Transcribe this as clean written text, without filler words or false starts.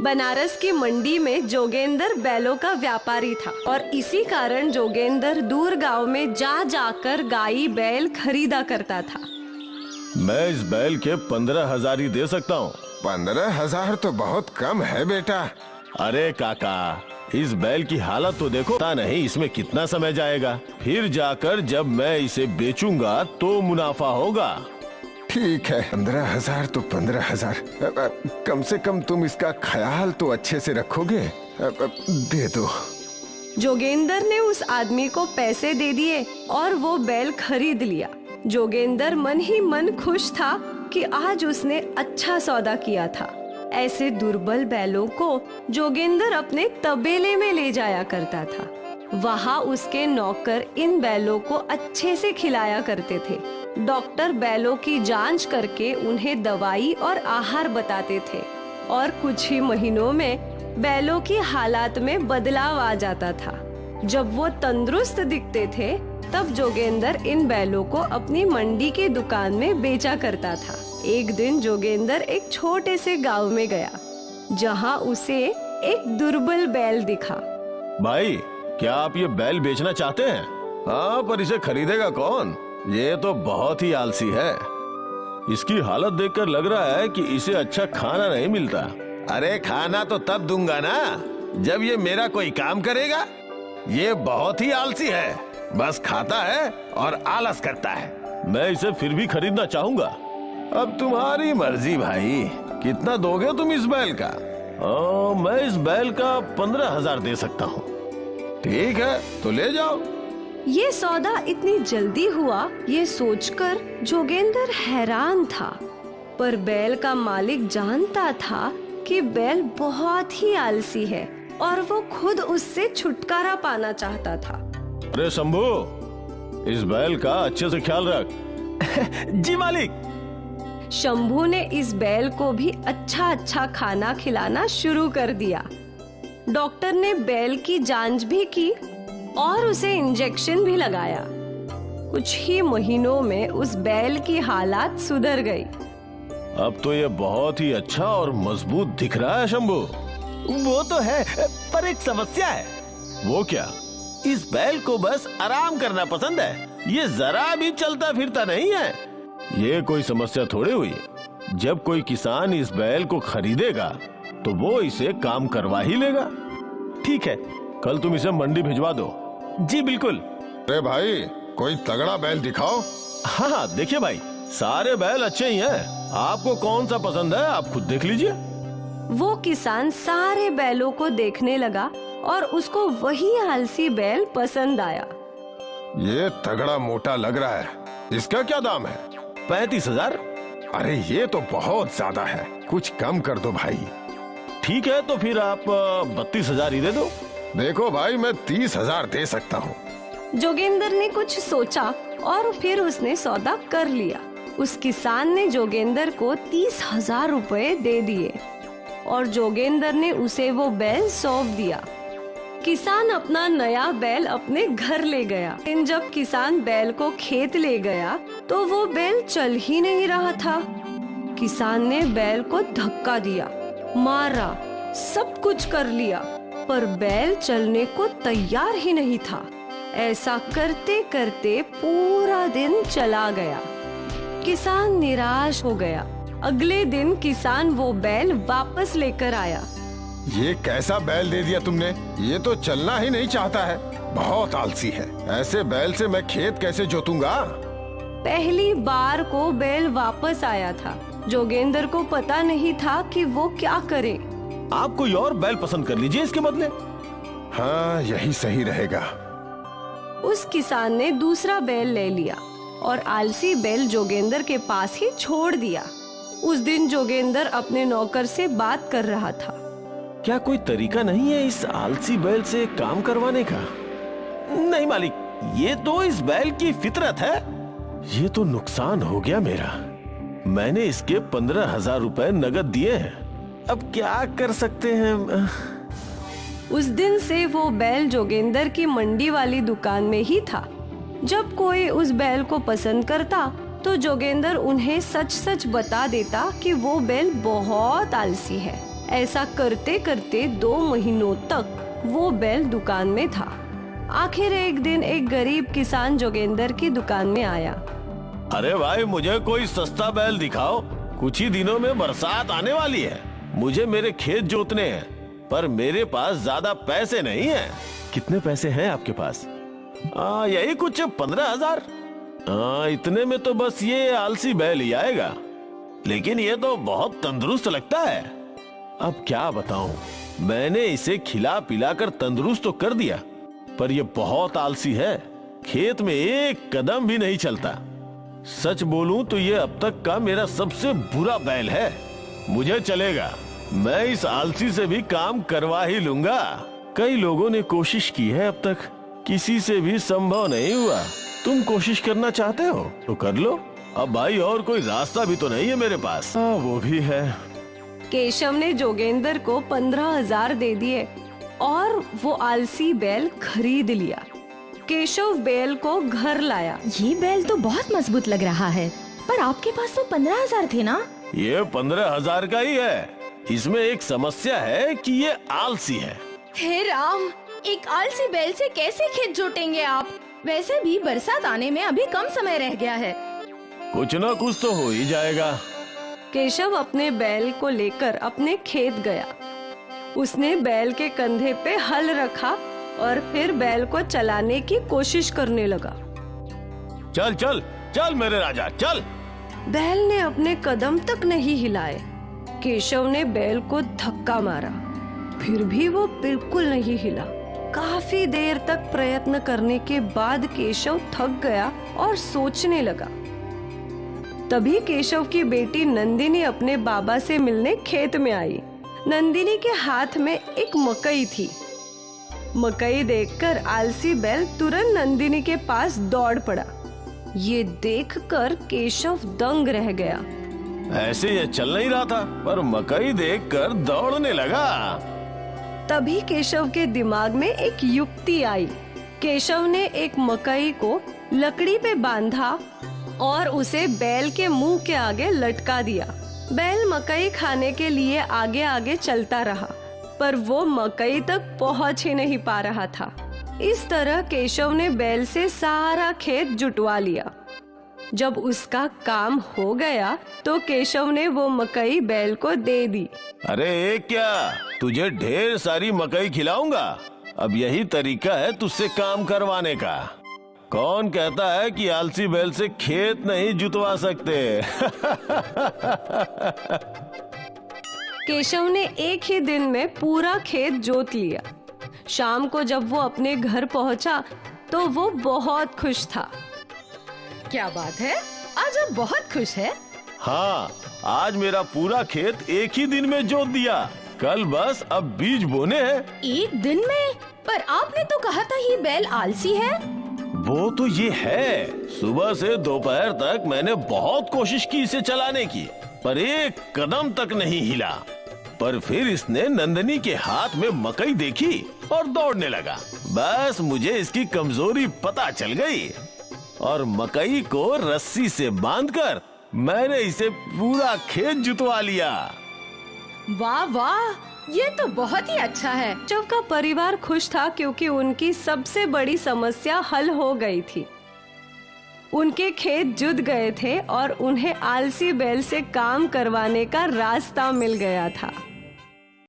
बनारस की मंडी में जोगेंद्र बैलों का व्यापारी था और इसी कारण जोगेंद्र दूर गांव में जा जाकर गाई बैल खरीदा करता था। मैं इस बैल के 15,000 ही दे सकता हूँ। 15,000 तो बहुत कम है बेटा। अरे काका, इस बैल की हालत तो देखो, पता नहीं इसमें कितना समय जाएगा। फिर जाकर जब मैं इसे बेचूंगा तो मुनाफा होगा। ठीक है, 15,000 तो 15,000। कम से कम तुम इसका ख्याल तो अच्छे से रखोगे। दे दो। जोगेंद्र ने उस आदमी को पैसे दे दिए और वो बैल खरीद लिया। जोगेंद्र मन ही मन खुश था कि आज उसने अच्छा सौदा किया था। ऐसे दुर्बल बैलों को जोगेंद्र अपने तबेले में ले जाया करता था। वहाँ उसके नौकर इन बैलों को अच्छे से खिलाया करते थे। डॉक्टर बैलों की जांच करके उन्हें दवाई और आहार बताते थे और कुछ ही महीनों में बैलों की हालात में बदलाव आ जाता था। जब वो तंदुरुस्त दिखते थे तब जोगेंद्र इन बैलों को अपनी मंडी की दुकान में बेचा करता था। एक दिन जोगेंद्र एक छोटे से गांव में गया जहां उसे एक दुर्बल बैल दिखा। भाई, क्या आप ये बैल बेचना चाहते हैं? हाँ, पर इसे खरीदेगा कौन? ये तो बहुत ही आलसी है। इसकी हालत देखकर लग रहा है कि इसे अच्छा खाना नहीं मिलता। अरे खाना तो तब दूंगा ना जब ये मेरा कोई काम करेगा। ये बहुत ही आलसी है, बस खाता है और आलस करता है। मैं इसे फिर भी खरीदना चाहूंगा। अब तुम्हारी मर्जी भाई, कितना दोगे तुम इस बैल का? मैं इस बैल का 15,000 दे सकता हूँ। ठीक है, तो ले जाओ। ये सौदा इतनी जल्दी हुआ, ये सोचकर जोगेंद्र हैरान था। पर बैल का मालिक जानता था कि बैल बहुत ही आलसी है और वो खुद उससे छुटकारा पाना चाहता था। अरे शंभू, इस बैल का अच्छे से ख्याल रख। जी मालिक। शंभू ने इस बैल को भी अच्छा खाना खिलाना शुरू कर दिया। डॉक्टर ने बैल की जांच भी की और उसे इंजेक्शन भी लगाया। कुछ ही महीनों में उस बैल की हालात सुधर गई। अब तो ये बहुत ही अच्छा और मजबूत दिख रहा है शंभू। वो तो है, पर एक समस्या है। वो क्या? इस बैल को बस आराम करना पसंद है, ये जरा भी चलता फिरता नहीं है। ये कोई समस्या थोड़ी हुई। जब कोई किसान इस बैल को खरीदेगा तो वो इसे काम करवा ही लेगा। ठीक है, कल तुम इसे मंडी भिजवा दो। जी बिल्कुल। अरे भाई, कोई तगड़ा बैल दिखाओ। हाँ, देखिए भाई, सारे बैल अच्छे ही हैं। आपको कौन सा पसंद है आप खुद देख लीजिए। वो किसान सारे बैलों को देखने लगा और उसको वही आलसी बैल पसंद आया। ये तगड़ा मोटा लग रहा है, इसका क्या दाम है? 35,000। अरे ये तो बहुत ज्यादा है, कुछ कम कर दो भाई। ठीक है, तो फिर आप 32,000 ही दे दो। देखो भाई, मैं 30,000 दे सकता हूँ। जोगेंद्र ने कुछ सोचा और फिर उसने सौदा कर लिया। उस किसान ने जोगेंद्र को 30,000 रुपए दे दिए और जोगेंद्र ने उसे वो बैल सौंप दिया। किसान अपना नया बैल अपने घर ले गया। लेकिन जब किसान बैल को खेत ले गया तो वो बैल चल ही नहीं रहा था। किसान ने बैल को धक्का दिया, मारा, सब कुछ कर लिया, पर बैल चलने को तैयार ही नहीं था। ऐसा करते करते पूरा दिन चला गया। किसान निराश हो गया। अगले दिन किसान वो बैल वापस लेकर आया। ये कैसा बैल दे दिया तुमने? ये तो चलना ही नहीं चाहता है, बहुत आलसी है। ऐसे बैल से मैं खेत कैसे जोतूंगा? पहली बार को बैल वापस आया था। जोगेंद्र को पता नहीं था कि वो क्या करे। आप कोई और बैल पसंद कर लीजिए इसके बदले। हाँ, यही सही रहेगा। उस किसान ने दूसरा बैल ले लिया और आलसी बैल जोगेंद्र के पास ही छोड़ दिया। उस दिन जोगेंद्र अपने नौकर से बात कर रहा था। क्या कोई तरीका नहीं है इस आलसी बैल से काम करवाने का? नहीं मालिक, ये तो इस बैल की फितरत है। ये तो नुकसान हो गया मेरा। मैंने इसके 15,000 रुपए नगद दिए हैं। अब क्या कर सकते हैं? उस दिन से वो बैल जोगेंद्र की मंडी वाली दुकान में ही था। जब कोई उस बैल को पसंद करता तो जोगेंद्र उन्हें सच सच बता देता कि वो बैल बहुत आलसी है। ऐसा करते करते 2 महीनों तक वो बैल दुकान में था। आखिर एक दिन एक गरीब किसान जोगेंद्र की दुकान में आया। अरे भाई, मुझे कोई सस्ता बैल दिखाओ। कुछ ही दिनों में बरसात आने वाली है। मुझे मेरे खेत जोतने हैं, पर मेरे पास ज्यादा पैसे नहीं हैं। कितने पैसे हैं आपके पास? यही कुछ 15,000। इतने में तो बस ये आलसी बैल ही आएगा। लेकिन ये तो बहुत तंदुरुस्त लगता है। अब क्या बताऊं, मैंने इसे खिला पिला कर तंदुरुस्त तो कर दिया, पर ये बहुत आलसी है। खेत में एक कदम भी नहीं चलता। सच बोलूं तो ये अब तक का मेरा सबसे बुरा बैल है। मुझे चलेगा, मैं इस आलसी से भी काम करवा ही लूंगा। कई लोगों ने कोशिश की है, अब तक किसी से भी संभव नहीं हुआ। तुम कोशिश करना चाहते हो तो कर लो। अब भाई, और कोई रास्ता भी तो नहीं है मेरे पास। वो भी है। केशव ने जोगेंद्र को 15,000 दे दिए और वो आलसी बैल खरीद लिया। केशव बैल को घर लाया। ये बैल तो बहुत मजबूत लग रहा है, पर आपके पास तो 15,000 थे ना? ये 15,000 का ही है। इसमें एक समस्या है कि ये आलसी है। हे राम, एक आलसी बैल से कैसे खेत जोतेंगे आप? वैसे भी बरसात आने में अभी कम समय रह गया है। कुछ ना कुछ तो हो ही जाएगा। केशव अपने बैल को लेकर अपने खेत गया। उसने बैल के कंधे पे हल रखा और फिर बैल को चलाने की कोशिश करने लगा। चल चल चल मेरे राजा, चल। बैल ने अपने कदम तक नहीं हिलाए। केशव ने बैल को धक्का मारा, फिर भी वो बिल्कुल नहीं हिला। काफी देर तक प्रयत्न करने के बाद केशव थक गया और सोचने लगा। तभी केशव की बेटी नंदिनी अपने बाबा से मिलने खेत में आई। नंदिनी के हाथ में एक मकई थी। मकई देखकर आलसी बैल तुरंत नंदिनी के पास दौड़ पड़ा। ये देखकर केशव दंग रह गया। ऐसे ये चल नहीं रहा था, पर मकई देखकर दौड़ने लगा। तभी केशव के दिमाग में एक युक्ति आई। केशव ने एक मकई को लकड़ी पे बांधा और उसे बैल के मुंह के आगे लटका दिया। बैल मकई खाने के लिए आगे आगे चलता रहा, पर वो मकई तक पहुंच ही नहीं पा रहा था। इस तरह केशव ने बैल से सारा खेत जुटवा लिया। जब उसका काम हो गया तो केशव ने वो मकई बैल को दे दी। अरे एक क्या, तुझे ढेर सारी मकई खिलाऊंगा। अब यही तरीका है तुझसे काम करवाने का। कौन कहता है कि आलसी बैल से खेत नहीं जुतवा सकते? केशव ने एक ही दिन में पूरा खेत जोत लिया। शाम को जब वो अपने घर पहुंचा तो वो बहुत खुश था। क्या बात है, आज आप बहुत खुश है? हाँ, आज मेरा पूरा खेत एक ही दिन में जोत दिया। कल बस अब बीज बोने हैं। एक दिन में? पर आपने तो कहा था ये बैल आलसी है। वो तो ये है। सुबह से दोपहर तक मैंने बहुत कोशिश की इसे चलाने की, पर एक कदम तक नहीं हिला। पर फिर इसने नंदिनी के हाथ में मकई देखी और दौड़ने लगा। बस मुझे इसकी कमजोरी पता चल गई और मकई को रस्सी से बांधकर मैंने इसे पूरा खेत जुतवा लिया। वाह वाह, ये तो बहुत ही अच्छा है। केशव का परिवार खुश था क्योंकि उनकी सबसे बड़ी समस्या हल हो गई थी। उनके खेत जुत गए थे और उन्हें आलसी बैल से काम करवाने का रास्ता मिल गया था।